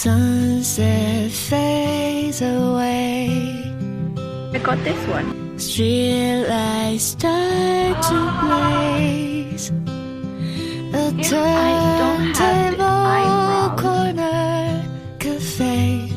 sunset fades away. I got this one. Streetlights start to blaze. A turntable corner cafe.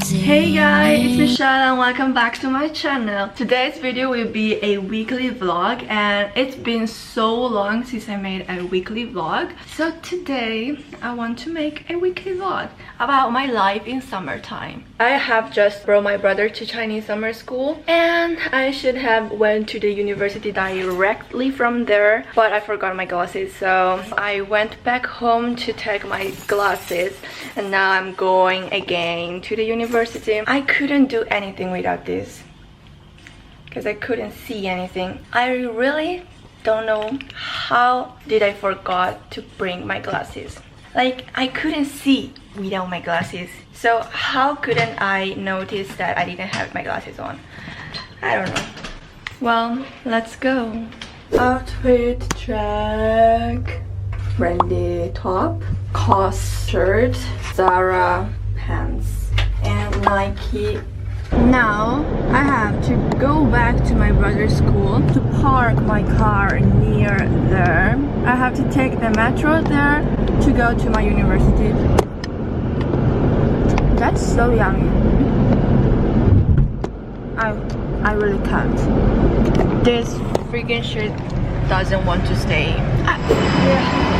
Hey guys, it's Michelle and welcome back to my channel. Today's video will be a weekly vlog and it's been so long since I made a weekly vlog. So today I want to make a weekly vlog about my life in summertime. I have just brought my brother to Chinese summer school and I should have went to the university directly from there, but I forgot my glasses, so I went back home to take my glasses and now I'm going again to the university. I couldn't do anything without this because I couldn't see anything. I really don't know how did I forgot to bring my glasses. Like, I couldn't see without my glasses. So how couldn't I notice that I didn't have my glasses on? I don't know. Well, let's go. Outfit check. Brandy top, COS shirt, Zara pants, and Nike. Now I have to go back to my brother's school to park my car near there. I have to take the metro there to go to my university. That's so yummy. I really can't. This freaking shit doesn't want to stay. Yeah.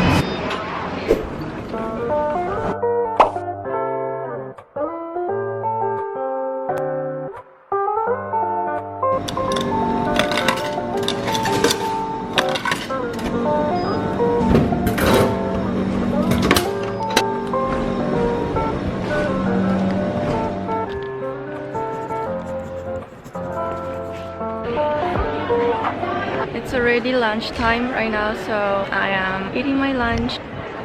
It's already lunchtime right now, so I am eating my lunch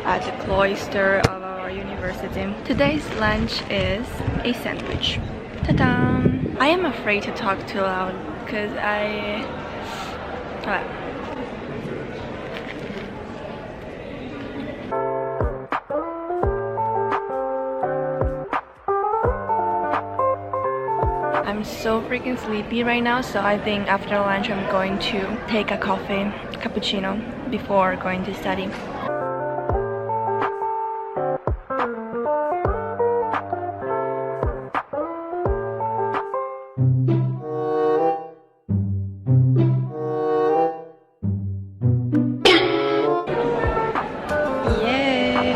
at the cloister of our university. Today's lunch is a sandwich. Ta-da! I am afraid to talk too loud because I'm so freaking sleepy right now, so I think after lunch I'm going to take a coffee, cappuccino, before going to study. Yay!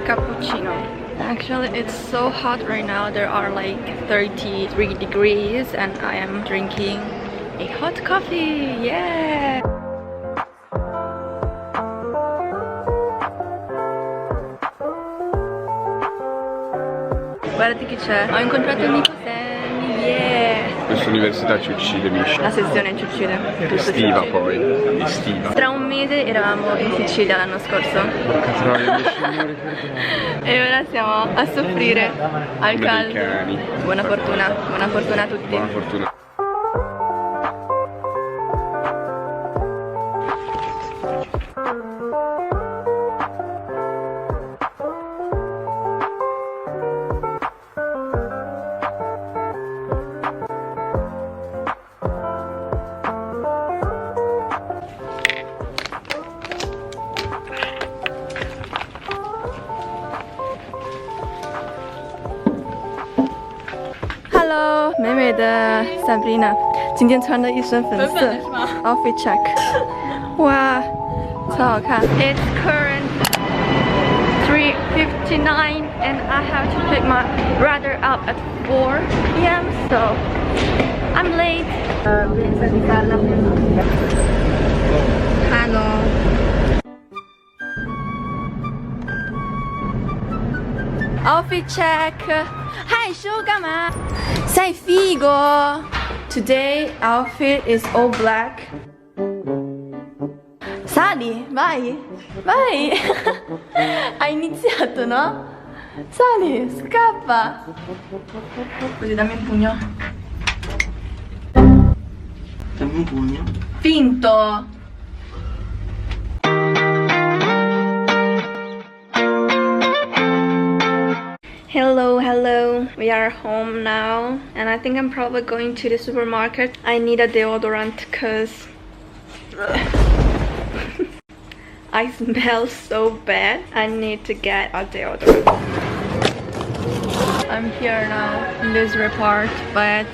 Cappuccino. Actually, it's so hot right now. There are like 33 degrees and I am drinking a hot coffee. Yeah! Guardate chi c'è. Ho incontrato il amico Sammy. Yeah! Questa università ci uccide, Misha. La sezione ci uccide. Estiva poi, estiva. Tra un mese eravamo in Sicilia l'anno scorso. E ora siamo a soffrire al caldo. Buona fortuna a tutti. Buona fortuna. Hello， 美美的 Sabrina， 今天穿的一身粉色 ，outfit check， 哇，超好看。It's current 3:59 and I have to pick my brother up at 4 p.m. so I'm late. Hello. Outfit check. 害羞干嘛？Sei figo. Today outfit is all black. Sali, vai, vai. Hai iniziato, no? Sali, scappa. Così dammi il pugno. Dammi un pugno. Finto. Hello, we are home now and I think I'm probably going to the supermarket. I need a deodorant because I smell so bad. I need to get a deodorant. I'm here now in this report, but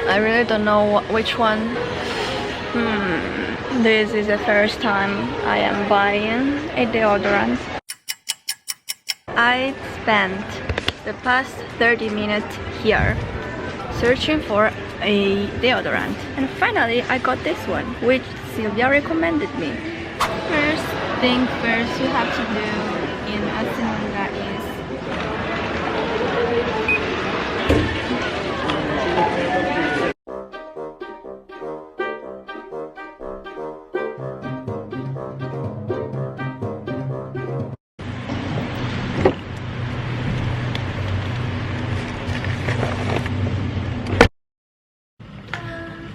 I really don't know which one. This is the first time I am buying a deodorant. I spent the past 30 minutes here searching for a deodorant, and finally I got this one, which Sylvia recommended me. First thing first, you have to do in Asinanga is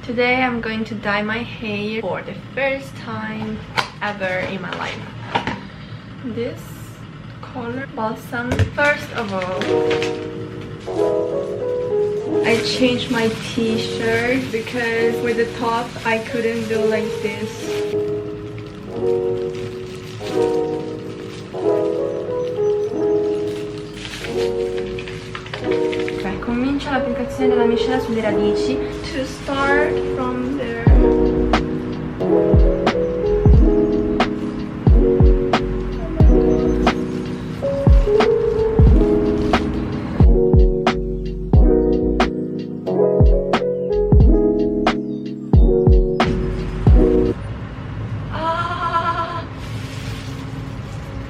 today I'm going to dye my hair for the first time ever in my life. This color balsam. First of all, I changed my t-shirt because with the top I couldn't do like this. Comincia l'applicazione della miscela sulle radici. To start from there.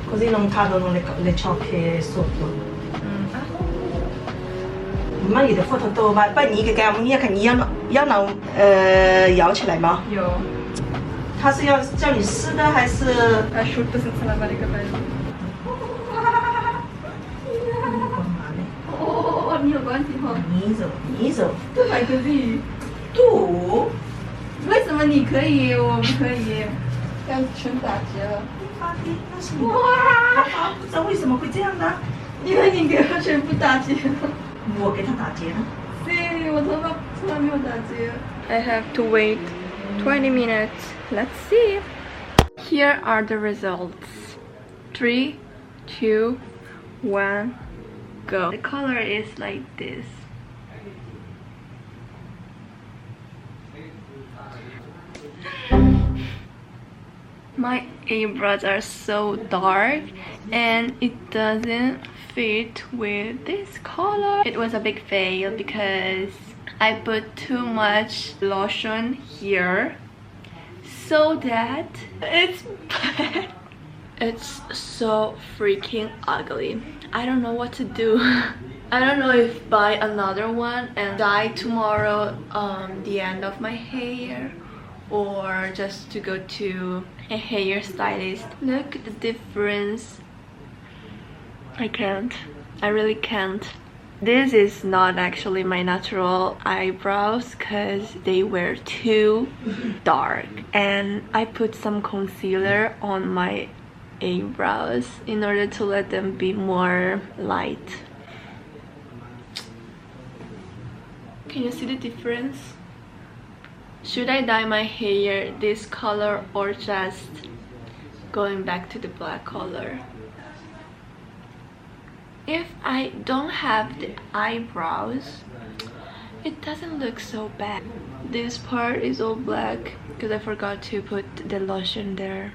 Così non cadono le ciocche sotto. 妈，你的 photo 多吧？不，你一个给我们，你看你要能摇起来吗？有。他是要叫你湿的还是？Asciutto senza lavare i capelli. Oh, 你有关系吗？你走。对，还可以。吐。为什么你可以，我不可以？这样全打结了。那是你。哇！不知道为什么会这样呢？因为你给我全部打结了。 我给他打结了。对，我头发从来没有打结。I have to wait 20 minutes. Let's see. Here are the results. 3, 2, 1, go. The color is like this. My eyebrows are so dark and it doesn't fit with this color. It was a big fail because I put too much lotion here so that it's bad. It's so freaking ugly. I don't know what to do. I don't know if buy another one and dye tomorrow the end of my hair, or just to go to a hairstylist. Look at the difference. I can't. I really can't. This is not actually my natural eyebrows because they were too dark, and I put some concealer on my eyebrows in order to let them be more light. Can you see the difference? Should I dye my hair this color or just going back to the black color? If I don't have the eyebrows, it doesn't look so bad. This part is all black because I forgot to put the lotion there.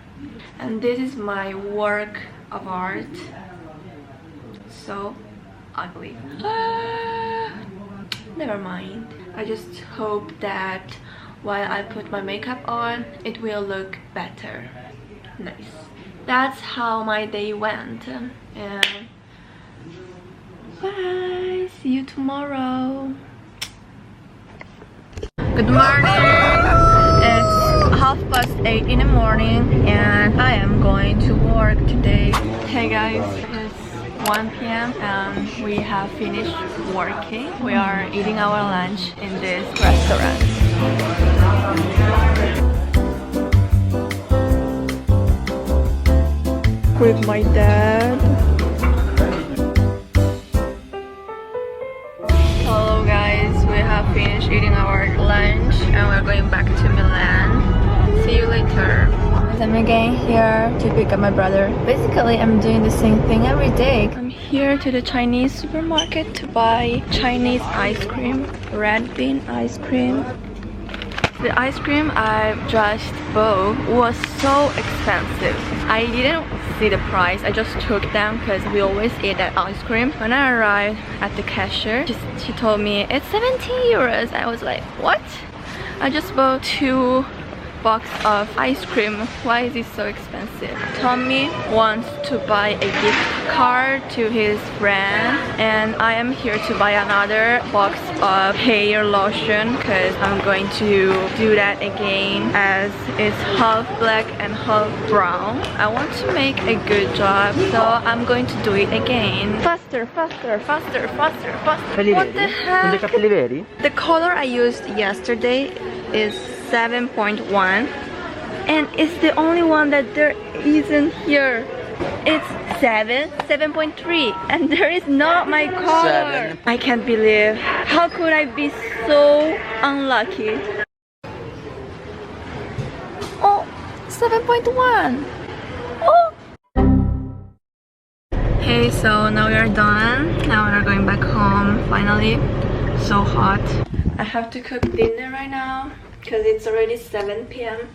And this is my work of art. So ugly. Never mind. I just hope that while I put my makeup on, it will look better. Nice. That's how my day went. And bye. See you tomorrow. Good morning. It's 8:30 in the morning and I am going to work today. Hey guys, it's 1 p.m. and we have finished working. We are eating our lunch in this restaurant. With my dad. finished eating our lunch and we're going back to Milan. See you later. I'm again here to pick up my brother. Basically, I'm doing the same thing every day. I'm here to the Chinese supermarket to buy Chinese ice cream, red bean ice cream. The ice cream I just bought was so expensive. I didn't see the price, I just took them because we always eat that ice cream. When I arrived at the cashier, she told me it's 17 euros. I was like, what? I just bought 2 box of ice cream. Why is it so expensive? Tommy wants to buy a gift card to his friend and I am here to buy another box of hair lotion because I'm going to do that again as it's half black and half brown. I want to make a good job, so I'm going to do it again. Faster, faster, faster, faster, faster. What the heck? The color I used yesterday is 7.1 and it's the only one that there isn't here. It's 7.3 and there is not my color. I can't believe, how could I be so unlucky? Oh, 7.1. Oh. Hey, so now we are done. Now we are going back home finally. So hot. I have to cook dinner right now because it's already 7 p.m.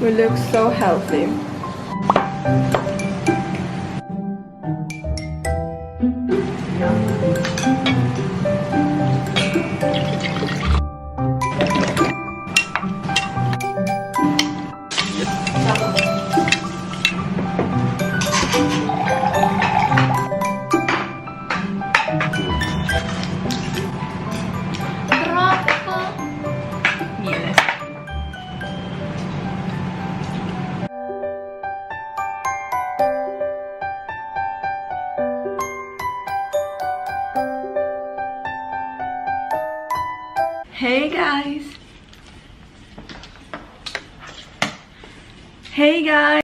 We look so healthy. Hey guys! Hey guys!